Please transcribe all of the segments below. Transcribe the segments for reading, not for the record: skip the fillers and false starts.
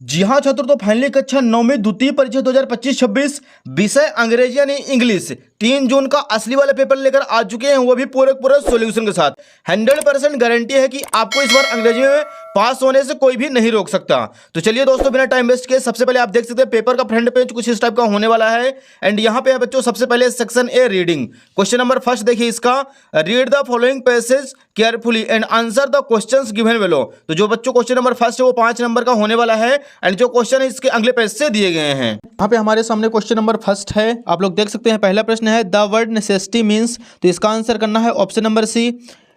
जी हाँ छात्रों, तो फाइनली कक्षा 9वीं द्वितीय परीक्षा 2025-26 विषय अंग्रेजी यानी इंग्लिश 3 जून का असली वाला पेपर लेकर आ चुके हैं, वो भी पूरे पूरे सॉल्यूशन के साथ। 100% गारंटी है कि आपको इस बार अंग्रेजी में पास होने से कोई भी नहीं रोक सकता। तो चलिए दोस्तों, बिना टाइम वेस्ट के सबसे पहले आप देख सकते हैं पेपर का फ्रंट पेज कुछ इस टाइप का होने वाला है। एंड यहाँ पे बच्चों सबसे पहले section A reading, question number first देखिए इसका, read the following passage carefully and answer the questions given below. तो जो बच्चों क्वेश्चन नंबर फर्स्ट है वो 5 नंबर का होने वाला है एंड जो क्वेश्चन है इसके अगले पेज से दिए गए हैं। यहाँ पे हमारे सामने क्वेश्चन नंबर फर्स्ट है, आप लोग देख सकते हैं। पहला प्रश्न है द वर्ड नेसेसिटी मींस, तो इसका आंसर करना है ऑप्शन नंबर सी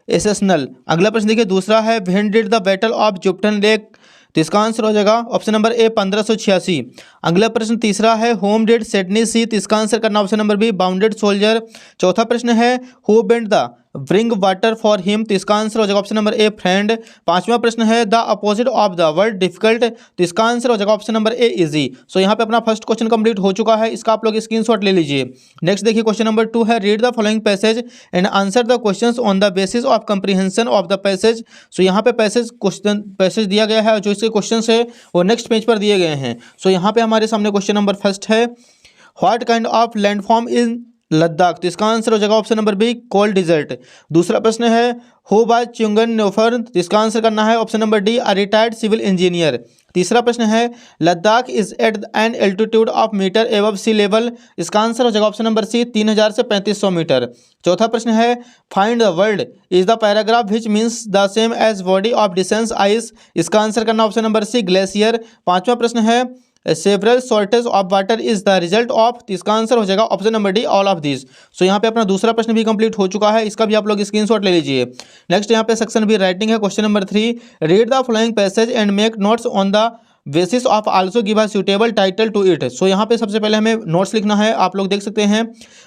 एसेशनल। अगला प्रश्न देखिए दूसरा है when did the battle of जुप्टन लेक, तो इसका आंसर हो जाएगा ऑप्शन नंबर ए 1586। अगला प्रश्न तीसरा है होम डिड सिडनी सी, तो इसका आंसर करना option number be bounded soldier. चौथा प्रश्न है who bent the bring water for him, तो इसका आंसर हो जाएगा ऑप्शन नंबर ए फ्रेंड। पांचवा प्रश्न है the opposite of the word difficult, तो इसका आंसर हो जाएगा ऑप्शन नंबर ए इजी। सो यहाँ पे अपना फर्स्ट क्वेश्चन कंप्लीट हो चुका है, इसका आप लोग स्क्रीनशॉट ले लीजिए। नेक्स्ट देखिए क्वेश्चन नंबर 2 है read the following passage and answer the questions on the basis of comprehension of the passage. So यहाँ पे पैसेज दिया गया है और जो इसके क्वेश्चन है वो नेक्स्ट पेज पर दिए गए हैं। सो यहाँ पे हमारे सामने क्वेश्चन नंबर फर्स्ट है what kind of landform in Ladakh, तो इसका आंसर हो जाएगा option number B cold desert. दूसरा प्रश्न है हु बाय चुंगन नोफर, तो इसका आंसर करना है option number D a retired civil engineer. तीसरा प्रश्न है Ladakh is at an altitude of metre above sea level, इसका आंसर हो जाएगा ऑप्शन नंबर सी 3000 से 3500 मीटर। चौथा प्रश्न है find the world is the paragraph which means the same as body of dense ice, इसका आंसर करना ऑप्शन नंबर सी ग्लेशियर। पांचवा प्रश्न है several shortage of water is the result of, इसका आंसर हो जाएगा option number D all of this. So यहाँ पे अपना दूसरा प्रश्न भी कंप्लीट हो चुका है, इसका भी आप लोग स्क्रीनशॉट ले लीजिए। नेक्स्ट यहाँ पे सेक्शन बी राइटिंग है, question number 3 read the following passage and make notes on the basis of also give a suitable title to it. So यहाँ पे सबसे पहले हमें नोट्स लिखना है, आप लोग देख सकते हैं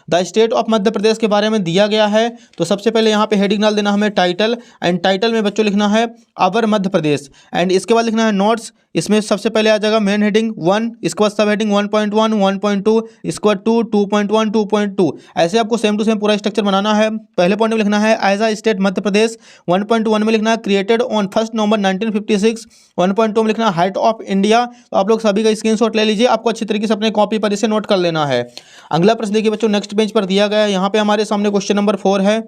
the state of Madhya Pradesh के बारे में दिया गया है। तो सबसे पहले यहाँ पे हेडिंग डाल देना हमें टाइटल, एंड टाइटल में बच्चों लिखना है अवर मध्य प्रदेश, एंड इसके बाद लिखना है नोट्स। इसमें सबसे पहले आ जाएगा मेन हेडिंग 1, इसके बाद सब हेडिंग 1.1, 1.2, इसके बाद 2, 2.1, 2.2, ऐसे आपको सेम टू सेम पूरा स्ट्रक्चर बनाना है। पहले पॉइंट में लिखना है as a state Madhya Pradesh, 1.1 में लिखना है क्रिएटेड ऑन 1 नवंबर 1956, 1.2 में लिखना है हाइट ऑफ इंडिया। तो आप लोग सभी का स्क्रीनशॉट ले लीजिए, आपको अच्छी तरीके से अपने कॉपी पर इसे नोट कर लेना है। अगला प्रश्न देखिए बच्चों नेक्स्ट पेज पर दिया गया है, यहाँ पे हमारे सामने क्वेश्चन नंबर 4 है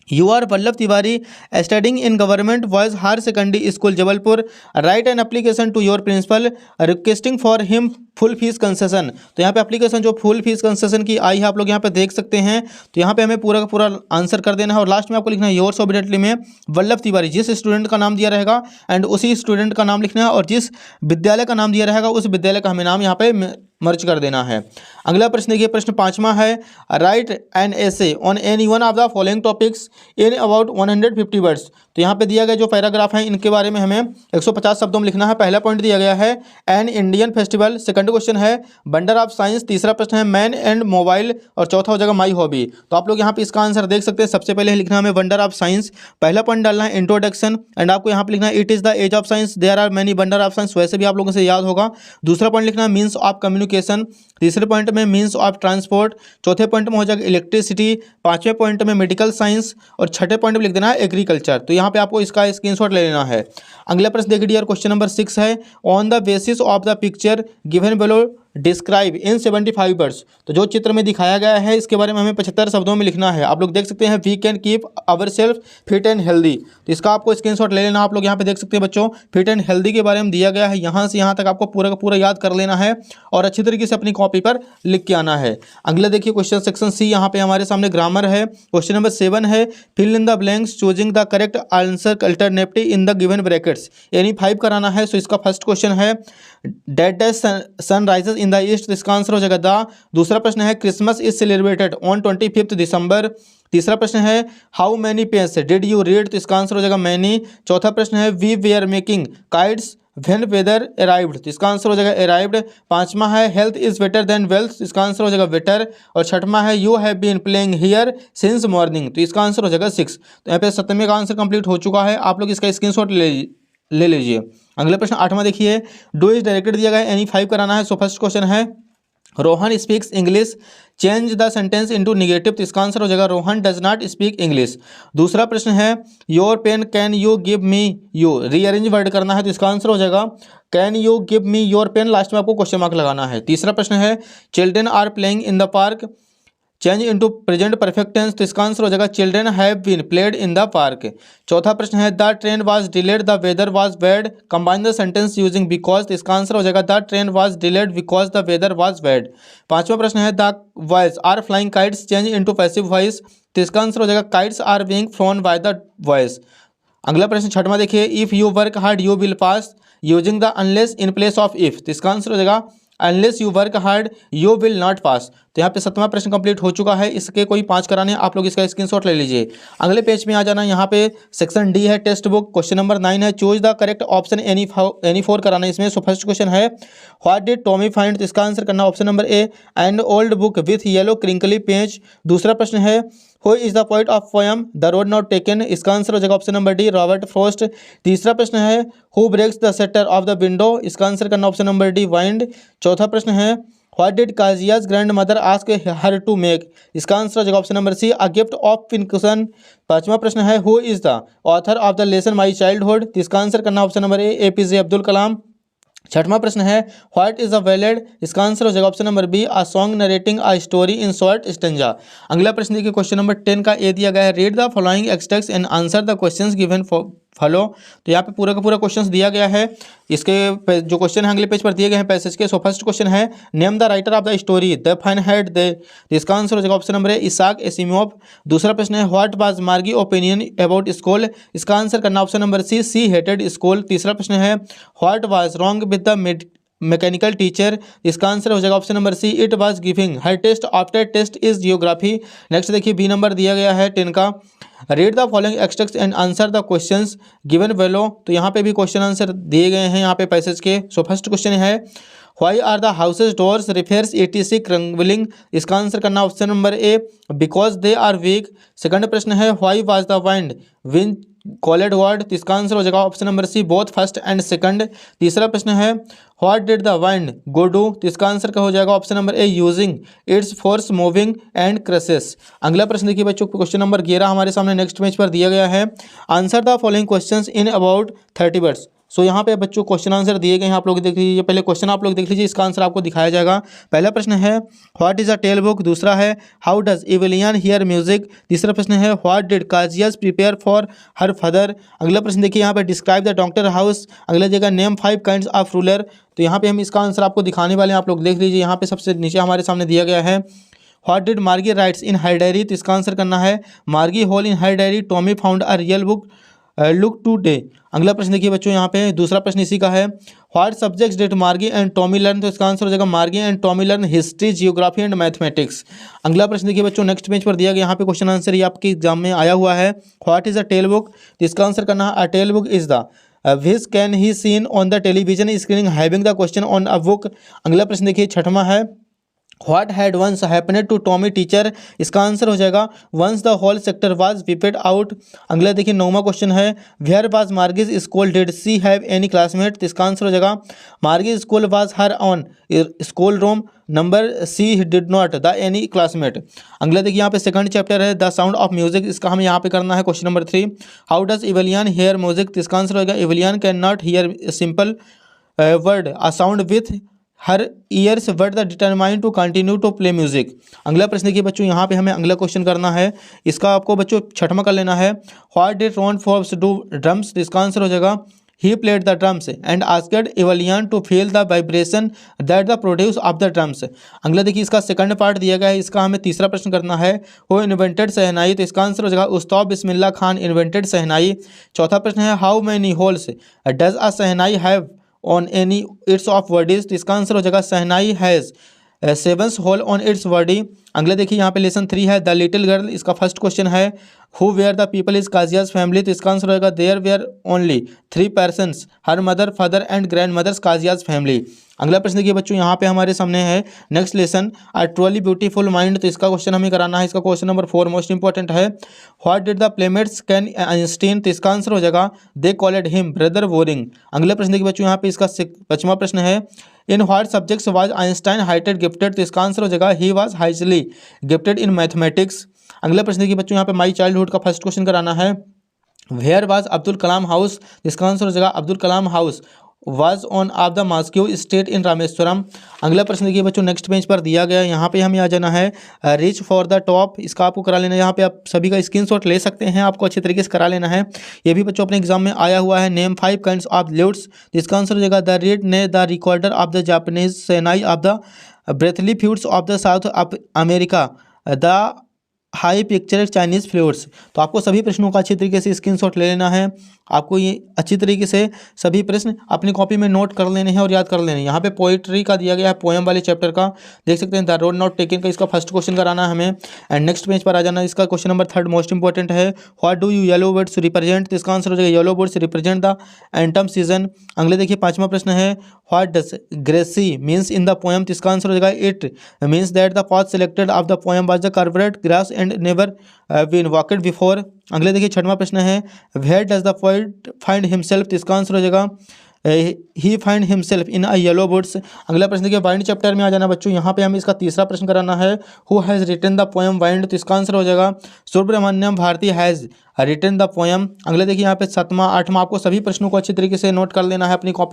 you are Vallabh Tiwari studying in government boys higher secondary school Jabalpur, write an application to your principal requesting for him full fees concession. तो यहाँ पे एप्लीकेशन जो फुल फीस कंसेशन की आई है आप लोग यहाँ पे देख सकते हैं। तो यहाँ पे हमें पूरा का पूरा आंसर कर देना है और लास्ट में आपको लिखना है योर्स ऑब्वियसली में वल्लभ तिवारी, जिस स्टूडेंट का नाम दिया रहेगा एंड उसी स्टूडेंट का नाम लिखना है, और जिस विद्यालय का नाम दिया रहेगा उस विद्यालय का हमें नाम यहाँ पे मर्ज कर देना है। अगला प्रश्न देखिए प्रश्न 5वां है right an essay on any one of the following topics in about 150 words. तो यहाँ पे दिया गया जो पैराग्राफ है इनके बारे में हमें 150 शब्दों में लिखना है। पहला पॉइंट दिया गया है an Indian festival, second question है वंडर ऑफ साइंस, तीसरा प्रश्न है मैन एंड मोबाइल, और चौथा हो जाएगा माई हॉबी। तो आप लोग यहाँ पे इसका आंसर देख सकते हैं। सबसे पहले लिखना हमें वंडर ऑफ साइंस, पहला पॉइंट डालना है इंट्रोडक्शन, एंड आपको यहाँ पे लिखना है it is the age of science there are many wonder of science, वैसे भी आप लोगों से याद होगा। दूसरा पॉइंट लिखना है मीन्स ऑफ कम्युनिकेशन, तीसरे पॉइंट में मीन्स ऑफ ट्रांसपोर्ट, चौथे पॉइंट में हो जाएगा इलेक्ट्रिसिटी, पांचवें पॉइंट में मेडिकल साइंस, और छठे पॉइंट में लिख देना है एग्रीकल्चर। तो यहाँ पे आपको इसका स्क्रीनशॉट ले लेना है। अगला प्रश्न देखिए डियर क्वेश्चन नंबर 6 है on the basis of the picture given below describe in 75 words. तो जो चित्र में दिखाया गया है इसके बारे में हमें 75 शब्दों में लिखना है। आप लोग देख सकते हैं we can keep our self fit and healthy, तो इसका आपको स्क्रीनशॉट ले लेना। आप लोग यहाँ पे देख सकते हैं बच्चों फिट एंड हेल्दी के बारे में दिया गया है, यहाँ से यहाँ तक आपको पूरा का पूरा याद कर लेना है और अच्छी तरीके से अपनी कॉपी पर लिख के आना है। अगला देखिए क्वेश्चन सेक्शन सी, यहाँ पे हमारे सामने ग्रामर है। क्वेश्चन नंबर 7 है fill in the blanks choosing the correct answer alternative in the given brackets, यानी 5 कराना है। सो इसका फर्स्ट क्वेश्चन है that sun rises in the east, इसका आंसर हो जाएगा द। दूसरा प्रश्न है Christmas is celebrated on 25 December. तीसरा प्रश्न है how many pens did you read, तो इसका आंसर हो जाएगा मैनी। चौथा प्रश्न है we we are making kites when weather arrived, तो इसका आंसर हो जाएगा अराइव्ड। पांचवा है health is better than wealth, इसका आंसर हो जाएगा बेटर। और छठवां है you have been playing here since morning, तो इसका आंसर हो जाएगा 6। तो यहाँ पे 7वें का आंसर कंप्लीट हो चुका है, आप लोग इसका स्क्रीनशॉट ले लीजिए। अगले प्रश्न 8वां देखिए डू इज डायरेक्टेड दिया गया है, यानी 5 कराना है। सो फर्स्ट क्वेश्चन है Rohan speaks English, change the sentence into negative, तो इसका आंसर हो जाएगा Rohan does not speak English. दूसरा प्रश्न है your pen can you give me you, rearrange word करना है, तो इसका आंसर हो जाएगा can you give me your pen, last में आपको क्वेश्चन मार्क लगाना है। तीसरा प्रश्न है children are playing in the park, change into present perfect tense, तो इसका आंसर हो जाएगा children have been played in the park. चौथा प्रश्न है the train was delayed the weather was bad, combine the sentence using because, तो इसका answer हो जाएगा the train was delayed because the weather was bad. पांचवा प्रश्न है the boys are flying kites, change into passive voice, तो इसका answer हो जाएगा kites are being flown by the boys. अगला प्रश्न छठवां देखिए if you work hard you will pass, using the unless in place of if, तो इसका आंसर हो जाएगा unless you work hard you will not pass. तो यहाँ पे 7वां प्रश्न कंप्लीट हो चुका है, इसके कोई 5 कराने हैं, आप लोग इसका स्क्रीनशॉट ले लीजिए। अगले पेज में आ जाना, यहाँ पे सेक्शन डी है टेक्स्ट बुक, क्वेश्चन नंबर 9 है choose the correct option any 4 कराना है इसमें। सो फर्स्ट क्वेश्चन है व्हाट डिड टॉमी फाइंड, तो इसका आंसर करना option number A and old book with yellow crinkly page. दूसरा प्रश्न है who is the poet of poem the road not taken, इसका आंसर हो जाएगा option number D Robert Frost. तीसरा प्रश्न है who breaks the shutter of the window, इसका आंसर करना ऑप्शन नंबर डी वाइंड। चौथा प्रश्न है what did Kezia's grand mother ask her to make, इसका आंसर हो जाएगा option number C a gift of pincushion. पांचवा प्रश्न है who is the author of the lesson my childhood, इसका आंसर करना option number A APJ Abdul Kalam. छठवां प्रश्न है व्हाट इज अ बैलेड, इसका आंसर हो जाएगा option number be a song narrating a story in short stanza. अगला प्रश्न देखिए क्वेश्चन नंबर 10 का ए दिया गया है read the following extract and answer the questions given follow, तो यहाँ पे पूरा का पूरा क्वेश्चन दिया गया है। इसके जो क्वेश्चन है अगले पेज पर दिए गए हैं पैसेज के। सो फर्स्ट क्वेश्चन है name the writer of the story the fun had the, इसका आंसर हो जाएगा option number A Isaac Asimov. दूसरा प्रश्न है what was Margie opinion about school, इसका आंसर करना option number C hated school. तीसरा प्रश्न है what was wrong with the mechanical teacher, इसका आंसर हो जाएगा option number C it was giving her test after test is geography. Next देखिए B number दिया गया है 10 का read the following extract and answer the questions given below, तो यहाँ पे भी क्वेश्चन आंसर दिए गए हैं यहाँ पे पैसेज के। सो फर्स्ट क्वेश्चन है why are the houses doors rafters ETC crumbling, इसका आंसर करना option number A because they are weak. Second प्रश्न है why was the wind called word, इसका आंसर हो जाएगा option number C both first and second. तीसरा प्रश्न है what did the wind go do, तो इसका आंसर का हो जाएगा option number A using its force moving and crosses. अगला प्रश्न देखिए बच्चों क्वेश्चन नंबर 11 हमारे सामने नेक्स्ट पेज पर दिया गया है answer the following questions in about 30 words. So यहाँ पे बच्चों क्वेश्चन आंसर दिए गए हैं, आप लोग देख लीजिए। पहले क्वेश्चन आप लोग देख लीजिए, इसका आंसर आपको दिखाया जाएगा। पहला प्रश्न है what is a tale book, दूसरा है how does Evelyn hear music, तीसरा प्रश्न है what did Kezia's prepare for her father. अगला प्रश्न देखिए यहाँ पे डिस्क्राइब द डॉक्टर हाउस, अगला जगह नेम 5 काइंड्स ऑफ रूलर, तो यहाँ पे हम इसका आंसर आपको दिखाने वाले हैं, आप लोग देख लीजिए। यहाँ पे सबसे नीचे हमारे सामने दिया गया है what did Margie writes in her diary, तो इसका आंसर करना है Margie whole in her diary Tommy found a real book look today. अगला प्रश्न देखिए बच्चों यहाँ पे दूसरा प्रश्न इसी का है व्हाट सब्जेक्ट्स डिड मार्गी एंड टॉमी लर्न, तो इसका आंसर हो जाएगा मार्गी and Tommy learn history geography and mathematics. अगला प्रश्न देखिए बच्चों नेक्स्ट पेज पर दिया गया, यहाँ पे क्वेश्चन आंसर ये आपके एग्जाम में आया हुआ है what is a tale book, तो इसका आंसर करना है a tale book is the which can he seen on the television screening having the question on a book. अगला प्रश्न देखिए छठवां है what had once happened to Tommy teacher, इसका आंसर हो जाएगा once the whole sector was wiped out. अगला देखिए 9वां क्वेश्चन है where was Margie's school did she have any classmate, तो इसका आंसर हो जाएगा Margie's school was her on school room number she did not the any classmate. अगला देखिए यहाँ पे सेकंड चैप्टर है द साउंड ऑफ म्यूजिक, इसका हम यहाँ पे करना है question number 3 how does Evelyn hear music, तो इसका आंसर होगा Evelyn can not hear simple word a sound with her ears word the determine to continue to play music. अगला प्रश्न देखिए बच्चों यहाँ पे हमें अगला क्वेश्चन करना है, इसका आपको बच्चों छठवां कर लेना है what did Ron Forbes do drums, इसका आंसर हो जाएगा he played the drums and asked Evelyn to feel the vibration that the produce of the drums. अगला देखिए इसका सेकंड पार्ट दिया गया है, इसका हमें तीसरा प्रश्न करना है वो इन्वेंटेड शहनाई, तो इसका आंसर हो जाएगा उस्ताद बिस्मिल्लाह खान इन्वेंटेड शहनाई। चौथा प्रश्न है how many holes does a shehnai have on any its of वर्डीज, तो इसका आंसर हो जाएगा shehnai has 7 hole on its वर्डी। अगला देखिए यहाँ पे लेसन 3 है द लिटिल गर्ल, इसका फर्स्ट क्वेश्चन है who were the people is Kezia's family, तो इसका आंसर होगा there were only 3 persons, her mother father and grand mothers Kezia's family. अगला प्रश्न देखिए बच्चों, यहाँ पे हमारे सामने है next lesson a truly beautiful mind, तो इसका क्वेश्चन हमें कराना है। इसका क्वेश्चन नंबर 4 मोस्ट इंपॉर्टेंट है। What did the playmates can Einstein, तो इसका आंसर हो जाएगा they called him brother boring. अगला प्रश्न देखिए बच्चों, यहाँ पे इसका 5वां प्रश्न है। In what subjects was Einstein हाईटेड गिफ्टेड, तो इसका आंसर हो जाएगा he was highly gifted in mathematics. अगला प्रश्न देखिए बच्चों, यहाँ पे माई चाइल्डहुड का फर्स्ट क्वेश्चन कराना है। Where was Abdul Kalam house, इसका आंसर हो जाएगा Abdul Kalam house was on of the mosque street in Rameswaram. अगला प्रश्न देखिए बच्चों, नेक्स्ट पेज पर दिया गया है, यहाँ पे हमें आ जाना है रीच फॉर द टॉप, इसका आपको करा लेना है। यहाँ पे आप सभी का स्क्रीनशॉट ले सकते हैं, आपको अच्छे तरीके से करा लेना है। ये भी बच्चों अपने एग्जाम में आया हुआ है। नेम 5 काइंड्स ऑफ ल्यूट्स, इसका आंसर हो जाएगा द रीड ने the recorder of the Japanese सेनाई of the breathy flutes of the south of America the high pitched Chinese flutes. तो आपको सभी प्रश्नों का अच्छी तरीके से स्क्रीनशॉट ले लेना है। आपको ये अच्छी तरीके से सभी प्रश्न अपनी कॉपी में नोट कर लेने हैं और याद कर लेने हैं। यहाँ पे पोइट्री का दिया गया है, पोएम वाले चैप्टर का देख सकते हैं, द रोड नॉट टेकन का इसका फर्स्ट क्वेश्चन कराना है हमें। एंड नेक्स्ट पेज पर आ जाना, इसका क्वेश्चन नंबर 3 मोस्ट इंपॉर्टेंट है। What do you yellow birds represent, तो इसका आंसर हो जाएगा yellow birds represent the autumn season. अगले देखिए 5वां प्रश्न है। What does grassy means in the poem, तो इसका आंसर हो जाएगा it means that the path selected of the poem was the corporate grass and never been walked before. अगले देखिए 6वां प्रश्न है। Where does the poet find himself, तो इसका आंसर हो जाएगा he find himself in a yellow woods. अगला प्रश्न देखिए वाइंड चैप्टर में आ जाना बच्चों, यहाँ पे हमें इसका तीसरा प्रश्न कराना है। Who has written the poem wind, तो इसका आंसर हो जाएगा Subramania Bharati has written the poem. अगले देखिए यहाँ पे 7वां 8वां, आपको सभी प्रश्नों को अच्छी तरीके से नोट कर लेना है अपनी कॉपी